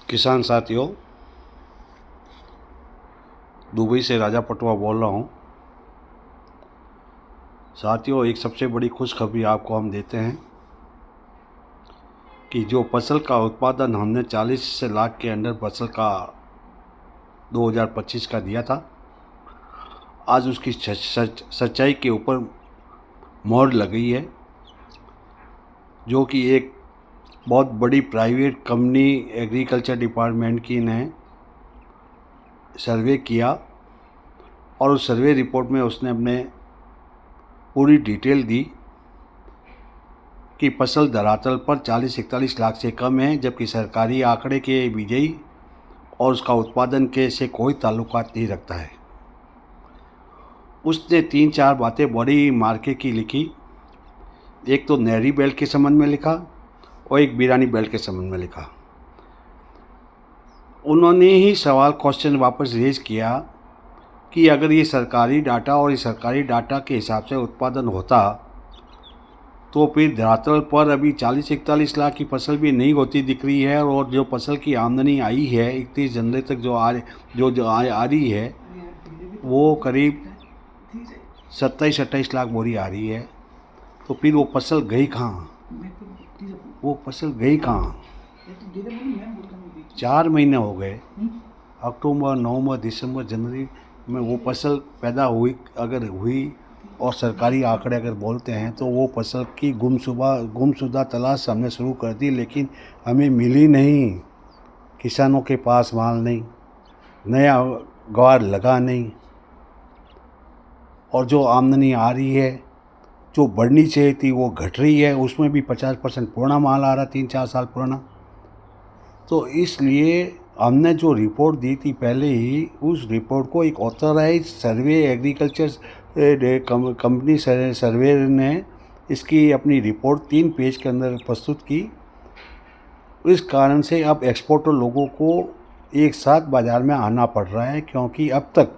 किसान साथियों, दुबई से राजा पटवा बोल रहा हूँ। साथियों, एक सबसे बड़ी खुशखबरी आपको हम देते हैं कि जो फसल का उत्पादन हमने 40 से लाख के अंडर फसल का 2025 का दिया था, आज उसकी सच्चाई के ऊपर मोहर लग गई है। जो कि एक बहुत बड़ी प्राइवेट कंपनी एग्रीकल्चर डिपार्टमेंट की ने सर्वे किया और उस सर्वे रिपोर्ट में उसने अपने पूरी डिटेल दी कि फसल धरातल पर 40-41 लाख से कम है, जबकि सरकारी आंकड़े के बिजाई और उसका उत्पादन के से कोई ताल्लुकात नहीं रखता है। उसने 3-4 बातें बड़ी मार्के की लिखी। एक तो नहरी बेल्ट के संबंध में लिखा और एक बिरानी बेल्ट के संबंध में लिखा। उन्होंने ही सवाल क्वेश्चन वापस रेज किया कि अगर ये सरकारी डाटा और इस सरकारी डाटा के हिसाब से उत्पादन होता तो फिर धरातल पर अभी 40-41 लाख की फसल भी नहीं होती दिख रही है, और जो फसल की आमदनी आई है 31 जनवरी तक जो आ रही है वो करीब 27-28 लाख बोरी आ रही है। तो फिर वो फसल गई कहाँ? वो फसल गई कहाँ? 4 महीने हो गए, अक्टूबर, नवंबर, दिसंबर, जनवरी में वो फसल पैदा हुई अगर हुई और सरकारी आंकड़े अगर बोलते हैं तो वो फसल की गुमशुदा तलाश हमने शुरू कर दी, लेकिन हमें मिली नहीं। किसानों के पास माल नहीं, नया ग्वार लगा नहीं, और जो आमदनी आ रही है जो बढ़नी चाहिए थी वो घट रही है। उसमें भी 50% पुराना माल आ रहा, 3-4 साल पुराना। तो इसलिए हमने जो रिपोर्ट दी थी पहले ही, उस रिपोर्ट को एक ऑथराइज सर्वे एग्रीकल्चर कंपनी सर्वे ने इसकी अपनी रिपोर्ट 3 पेज के अंदर प्रस्तुत की। इस कारण से अब एक्सपोर्टर लोगों को एक साथ बाज़ार में आना पड़ रहा है, क्योंकि अब तक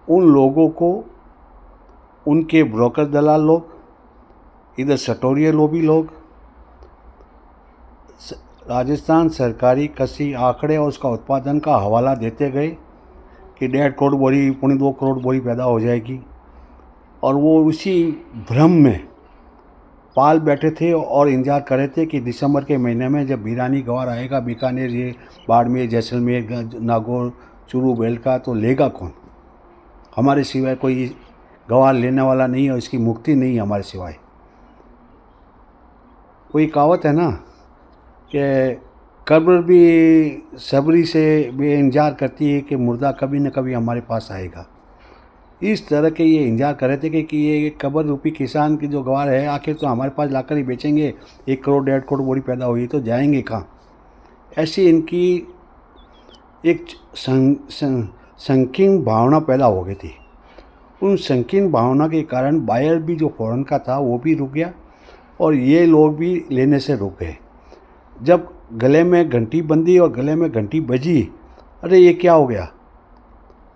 उन लोगों को उनके ब्रोकर दलाल लोग, इधर सटोरिया लोभी लोग, राजस्थान सरकारी कृषि आंकड़े और उसका उत्पादन का हवाला देते गए कि 1.5 करोड़ बोरी, 2.25 करोड़ बोरी पैदा हो जाएगी, और वो उसी भ्रम में पाल बैठे थे और इंतजार कर रहे थे कि दिसंबर के महीने में जब बिरानी ग्वार आएगा बीकानेर, ये बाड़मेर, जैसलमेर, नागौर, चूरू बेल्ट का, तो लेगा कौन? हमारे सिवाय कोई ग्वार लेने वाला नहीं है और इसकी मुक्ति नहीं है हमारे सिवाय। कोई कहावत है ना कि कब्र भी सबरी से इंतजार करती है कि मुर्दा कभी न कभी हमारे पास आएगा। इस तरह के ये इंतजार कर रहे थे कि ये कब्र रूपी किसान की जो ग्वार है आखिर तो हमारे पास लाकर ही बेचेंगे। 1 करोड़ 1.5 करोड़ बोरी पैदा हुई तो जाएंगे कहाँ? ऐसी इनकी एक संकीर्ण भावना पैदा हो गई थी। उन संकीर्ण भावना के कारण बायर भी जो फॉरेन का था वो भी रुक गया और ये लोग भी लेने से रुक गए। जब गले में घंटी बंधी और गले में घंटी बजी, अरे ये क्या हो गया?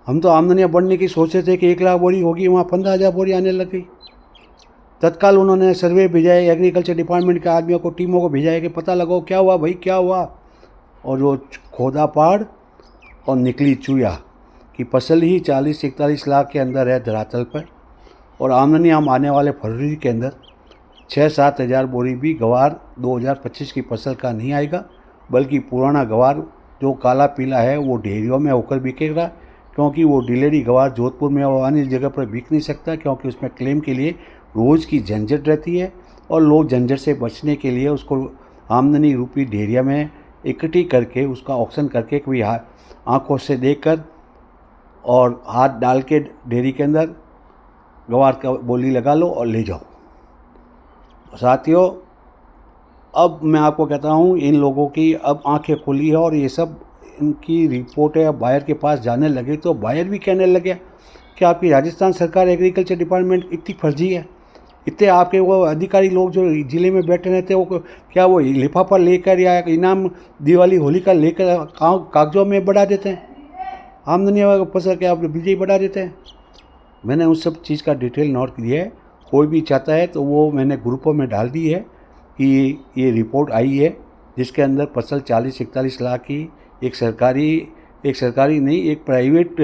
हम तो आमदनियाँ बढ़ने की सोचे थे कि 1 लाख बोरी होगी, वहाँ 15,000 बोरी आने लग गई। तत्काल उन्होंने सर्वे भेजाए, एग्रीकल्चर डिपार्टमेंट के आदमियों को, टीमों को भेजाए कि पता लगाओ क्या हुआ भाई, क्या हुआ। और वो खोदा पहाड़ और निकली चूया कि फसल ही 40-41 लाख के अंदर है धरातल पर, और आमदनी हम आने वाले फरवरी के अंदर 6-7 हज़ार बोरी भी गवार 2025 की फसल का नहीं आएगा, बल्कि पुराना गवार जो काला पीला है वो डेयरियों में होकर बिकेगा, क्योंकि वो डिलेरी गवार जोधपुर में और अन्य जगह पर बिक नहीं सकता, क्योंकि उसमें क्लेम के लिए रोज़ की झंझट रहती है और लोग झंझट से बचने के लिए उसको आमदनी रूपी डेयरिया में इकट्ठी करके उसका ऑक्शन करके कोई आँखों से देखकर और हाथ डाल के डेयरी के अंदर गवार का बोली लगा लो और ले जाओ। साथियों, अब मैं आपको कहता हूँ इन लोगों की अब आंखें खुली है और ये सब इनकी रिपोर्ट है बायर के पास जाने लगे, तो बायर भी कहने लगे कि आपकी राजस्थान सरकार एग्रीकल्चर डिपार्टमेंट इतनी फर्जी है। इतने आपके वो अधिकारी लोग जो ज़िले में बैठे रहते हैं वो क्या वो लिफाफा लेकर या इनाम दिवाली होली का लेकर कागजों में बढ़ा देते हैं, आमदनी फसल के आप बिजली बढ़ा देते हैं। मैंने उस सब चीज़ का डिटेल नोट किया है, कोई भी चाहता है तो वो मैंने ग्रुपों में डाल दी है कि ये रिपोर्ट आई है जिसके अंदर फसल 40-41 लाख की एक सरकारी नहीं, एक प्राइवेट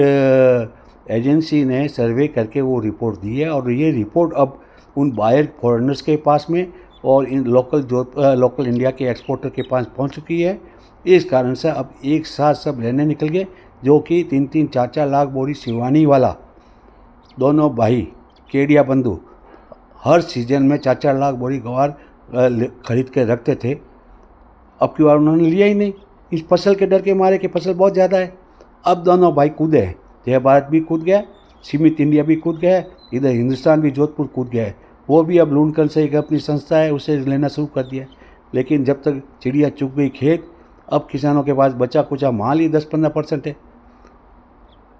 एजेंसी ने सर्वे करके वो रिपोर्ट दी है। और ये रिपोर्ट अब उन बायर फॉरेनर्स के पास में और इन लोकल इंडिया के एक्सपोर्टर के पास पहुंच चुकी है। इस कारण से अब एक साथ सब लेने निकल गए, जो कि 3-3, 4-4 लाख बोरी शिवानी वाला दोनों भाई केडिया बंधु हर सीजन में 4-4 लाख बोरी गवार खरीद के रखते थे। अब की बार उन्होंने लिया ही नहीं, इस फसल के डर के मारे कि फसल बहुत ज़्यादा है। अब दोनों भाई कूदे हैं, जय भारत भी कूद गया, सीमित इंडिया भी कूद गया है, इधर हिंदुस्तान भी जोधपुर कूद गया है। वो भी अब लूणकल से एक अपनी संस्था है, उसे लेना शुरू कर दिया। लेकिन जब तक चिड़िया चुग गई खेत, अब किसानों के पास बचा कुचा माल ही 10-15% है।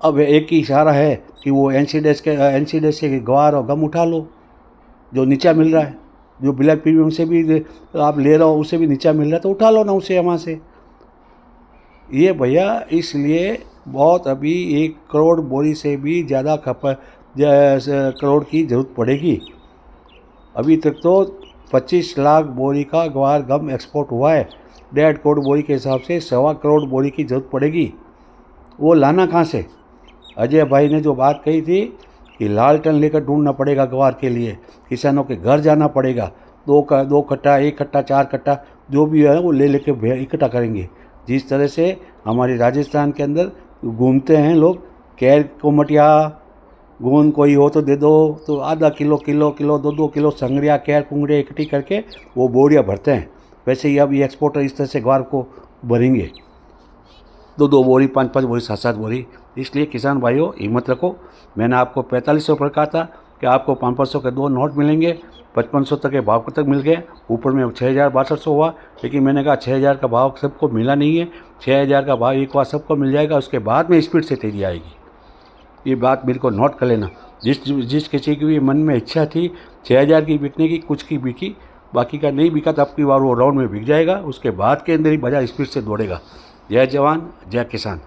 अब एक ही इशारा है कि वो एनसीडेस के ग्वार और गम उठा लो, जो नीचा मिल रहा है, जो ब्लैक प्रीमियम से भी आप ले रहे हो उसे भी नीचा मिल रहा है, तो उठा लो ना उसे वहाँ से। ये भैया इसलिए बहुत अभी 1 करोड़ बोरी से भी ज़्यादा करोड़ की ज़रूरत पड़ेगी। अभी तक तो 25 लाख बोरी का ग्वार गम एक्सपोर्ट हुआ है। 1.5 करोड़ बोरी के हिसाब से 1.25 करोड़ बोरी की ज़रूरत पड़ेगी। वो लाना कहाँ से? अजय भाई ने जो बात कही थी कि लालटेन लेकर ढूंढना पड़ेगा ग्वार के लिए, किसानों के घर जाना पड़ेगा, 2 कट्टा, 1 कट्टा, 4 कट्टा जो भी है वो ले लेके इकट्ठा करेंगे। जिस तरह से हमारे राजस्थान के अंदर घूमते हैं लोग, कैर को मटिया गोंद कोई हो तो दे दो, तो आधा किलो 2-2 किलो संगरिया कैर कुंगड़े इकट्ठी करके वो बोरियाँ भरते हैं। वैसे ही अब ये एक्सपोर्टर इस तरह से ग्वार को भरेंगे, 2-2 बोरी, 5-5 बोरी, 7-7 बोरी। इसलिए किसान भाइयों हिम्मत रखो। मैंने आपको 4500 पर कहा था कि आपको 500 के 2 नोट मिलेंगे, 5500 तक के भाव तक मिल गए, ऊपर में 6000-6200 हुआ। लेकिन मैंने कहा 6000 का भाव सबको मिला नहीं है, 6000 का भाव एक बार सबको मिल जाएगा, उसके बाद में स्पीड से तेजी आएगी। ये बात मेरे को नोट कर लेना। जिस किसी की भी मन में इच्छा थी 6000 की बिकने की, कुछ की बिकी, बाकी का नहीं बिका, तो आपकी बार वो राउंड में बिक जाएगा, उसके बाद के अंदर ही बाजार स्पीड से दौड़ेगा। जय जवान जय किसान।